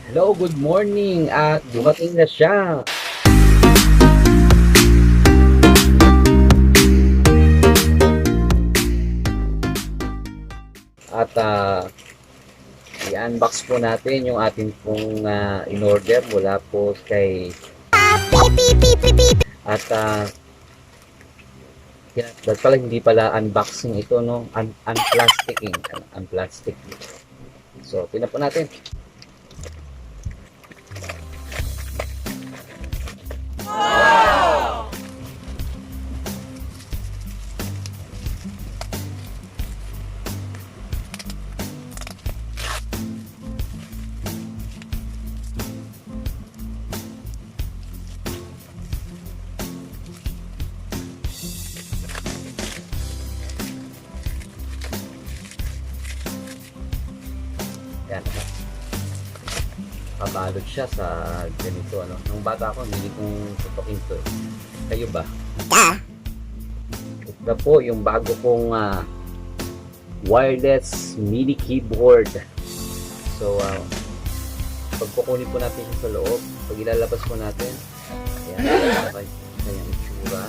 Hello, good morning at dumating na siya. At i-unbox po natin yung ating pong in-order mula po kay at dapat pala hindi pala unboxing ito, no? Unplasticking. So, tingnan po natin. Yan. Kabalot siya sa ganito, ano. Nung bata ako, hindi kong tutukin to. Kayo ba? Ito po yung bago kong wireless mini keyboard. So, pagkukunin po natin siya sa loob, pag ilalabas po natin, ayan, kanyang itsura.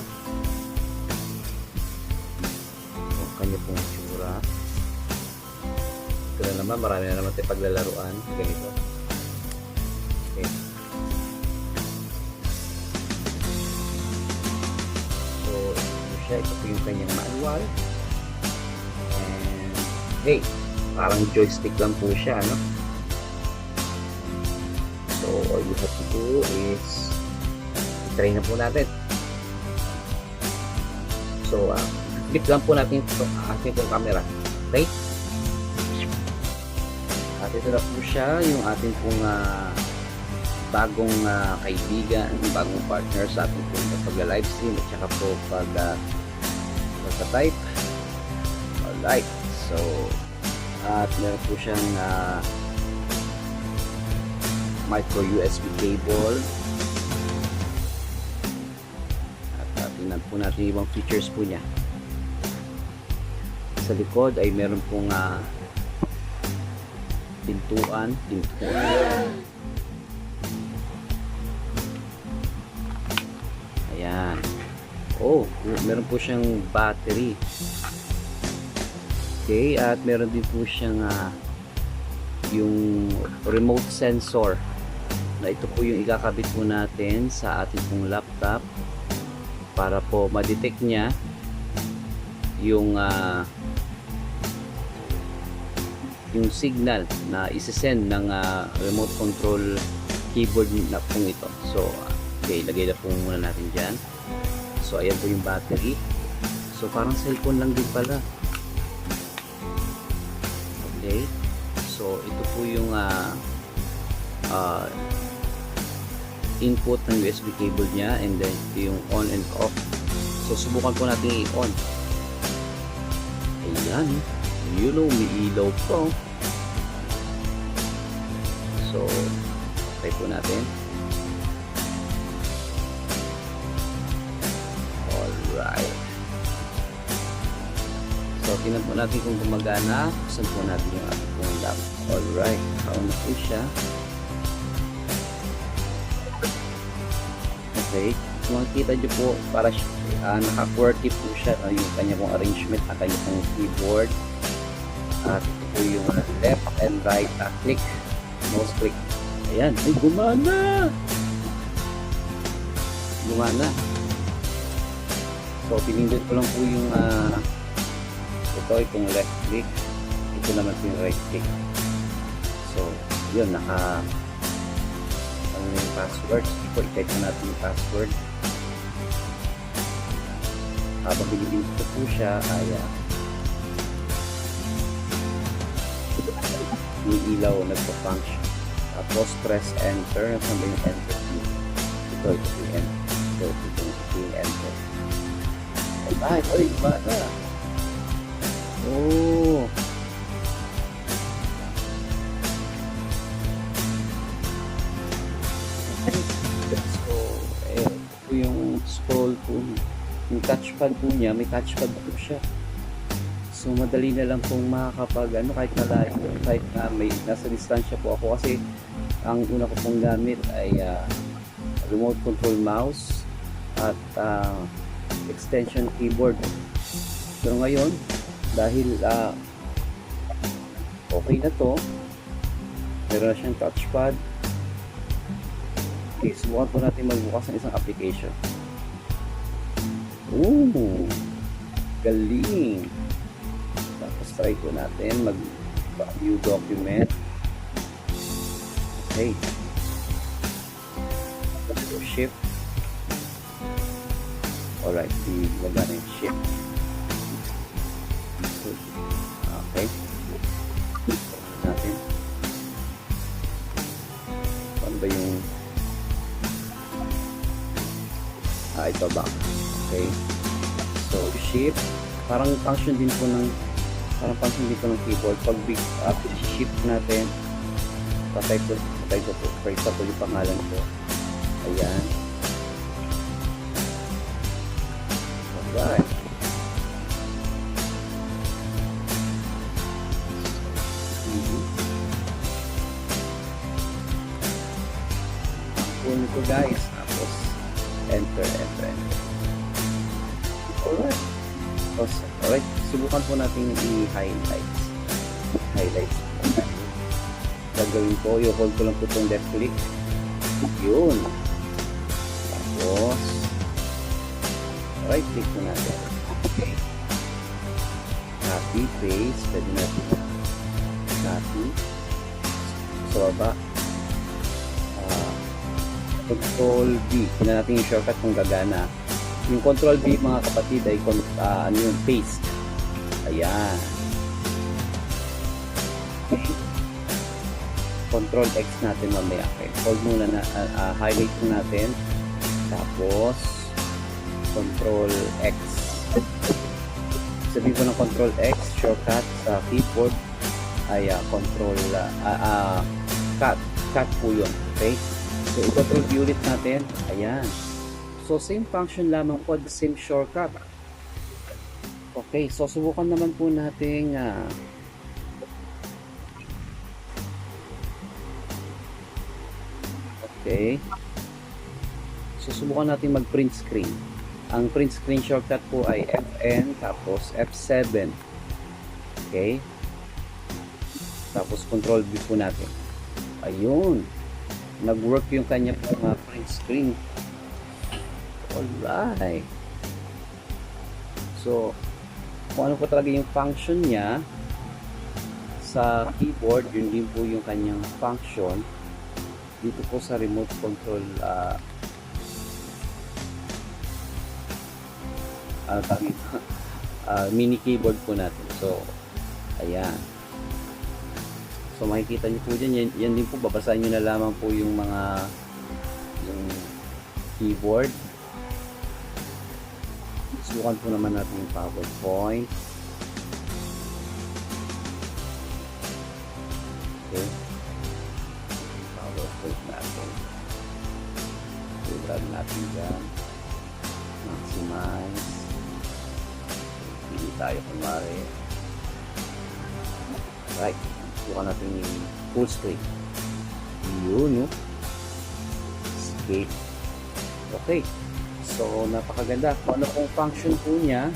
Ang kanya pong itsura. Ito na naman, marami na naman tayo paglalaruan. Ganito. Okay. So, ito siya. Ito po yung kanyang manual. And, hey, parang joystick lang po siya, no? So, all you have to do is try na po natin. So, flip lang po natin ito ating pong camera. Okay? At ito na po siya, yung ating pong bagong kaibigan, bagong partner sa ating pong pagla-livestream at saka po pagka-type. Alright, so at meron po siyang micro USB cable at tingnan po natin yung ibang features po niya. Sa likod ay meron pong pintuan. Ayan. Oh, meron po siyang battery. Okay, at meron din po siyang yung remote sensor na ito po yung ikakabit po natin sa ating pong laptop para po ma-detect niya yung signal na isi-send ng remote control keyboard na pong ito. So, okay, lagay na po muna natin dyan. So, ayan po yung battery. So, parang cellphone lang din pala. Okay. So, ito po yung input ng USB cable niya, and then ito yung on and off. So, subukan po natin i-on. Ayan. You know, may ilaw po. So, try po natin. Alright. So, tingnan po natin kung gumagana. Saan po natin yung ating pong laptop. Alright. Kaon na po siya. Okay. So, makikita nyo po, para naka-QWERTY po siya. Yung kanya pong arrangement, at kanya pong keyboard. At ito po yung left and right click, mouse click. Ayan, ay gumana! So, pinindot ko lang po yung itong left click. Ito naman po yung right click. So, yun, ano yung password. I-type po natin yung password. Habang pinindot ko po siya, yung ilaw nagpa-function. Tapos press enter. Nasaan ba yung enter key? Ito yung enter. Ito yung enter. Ay, bata. Oh. So, ito yung scroll po. Yung touchpad po niya, may touchpad po siya. So, madali na lang pong makakapag, kahit malayo, kahit na may nasa distansya po ako kasi ang una ko pong gamit ay remote control mouse at extension keyboard. Pero ngayon, dahil okay na to, meron na siyang touchpad, okay, subukan po natin magbukas ng isang application. Ooh, galing! Tapos try po natin mag-view document. Okay, let's go shift. Alright, magana yung shift. Okay, natin ano ba yung ito ba? Okay, so shift, parang function din po ng keyboard. Pag shift natin, patay po for example yung pangalan ko, ayan. Alright, ko guys, tapos enter. Alright, subukan po natin i-highlights. Gagawin ko, i-hold ko lang po itong left click, yun, tapos right click po natin. Okay, copy, paste, pwede natin copy sa baba. Control B, tingnan natin yung shortcut kung gagana. Yung Control B mga kapatid ay ano yung paste. Ayan. Okay. Control X natin mamaya. Okay. Hold muna na, highlight po natin. Tapos Control X. Sabihin po ng Control X, shortcut sa keyboard ay Control cut po yun. Okay. So, i-control ulit natin. Ayan. So, same function lamang po, the same shortcut. Okay. So, subukan naman po natin okay. So, subukan natin mag-print screen. Ang print screen shortcut po ay FN, tapos F7. Okay. Tapos, control V po natin. Ayun. Nag-work yung kanya print screen. Alright. So, kung ano po talaga yung function niya sa keyboard, yun din po yung kanyang function dito po sa remote control mini keyboard po natin. So, ayan. So makikita niyo po dyan, yan din po, babasahin niyo na lamang po yung yung keyboard. Subukan po naman natin yung PowerPoint. Okay. PowerPoint natin. I-drag natin dyan. Maximize. Pili tayo kumari. Right. Subukan natin yung full screen. Yun, no? Escape. Okay. So, napakaganda. Kung ano pong function po niya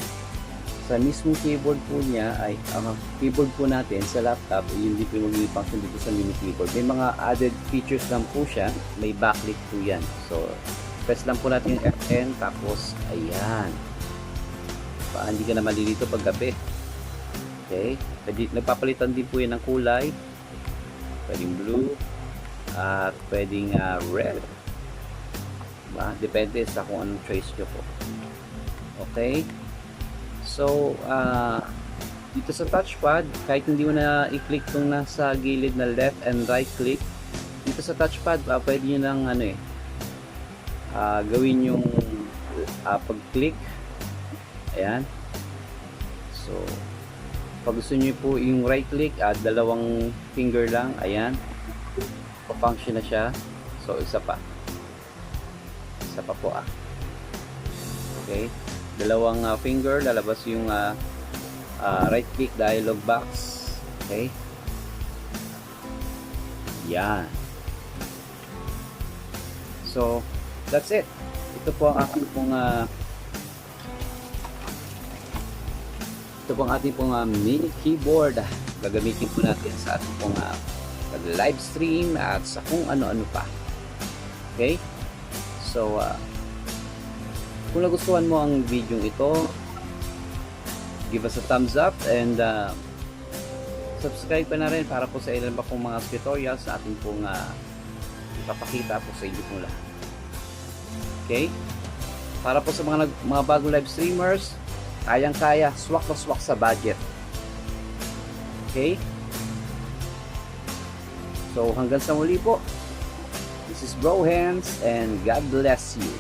sa mismong keyboard po niya ay ang keyboard po natin sa laptop, yun din po yung magiging function dito sa mini keyboard. May mga added features lang po siya. May backlit po yan. So, press lang po natin yung FN, tapos ayan. Hindi ka na malilito pag gabi. Okay, nagpapalitan din po yan ng kulay. Pwedeng blue at pwedeng red. Diba? Depende sa kung anong choice nyo po. Okay, so dito sa touchpad, kahit hindi mo na i-click itong nasa gilid na left and right click, dito sa touchpad pwede nyo nang gawin yung pag-click. Ayan. So pag gusto nyo po yung right click, dalawang finger lang, ayan, pa-function na siya. So isa pa po okay, dalawang finger, lalabas yung right click dialog box. Okay, yan. So, that's it. Ito po ang aking pong mini keyboard. Gagamitin po natin sa ating pong live stream at sa kung ano-ano pa. Okay? So, kung nagustuhan mo ang video ito, give us a thumbs up and subscribe pa na rin para po sa ilan pa pong mga tutorials na ating pong ipapakita po sa inyo pong lahat. Okay? Para po sa mga bagong live streamers, kayang-kaya, swak na swak sa budget. Okay? So, hanggang sa muli po. This is Bro Henz and God bless you.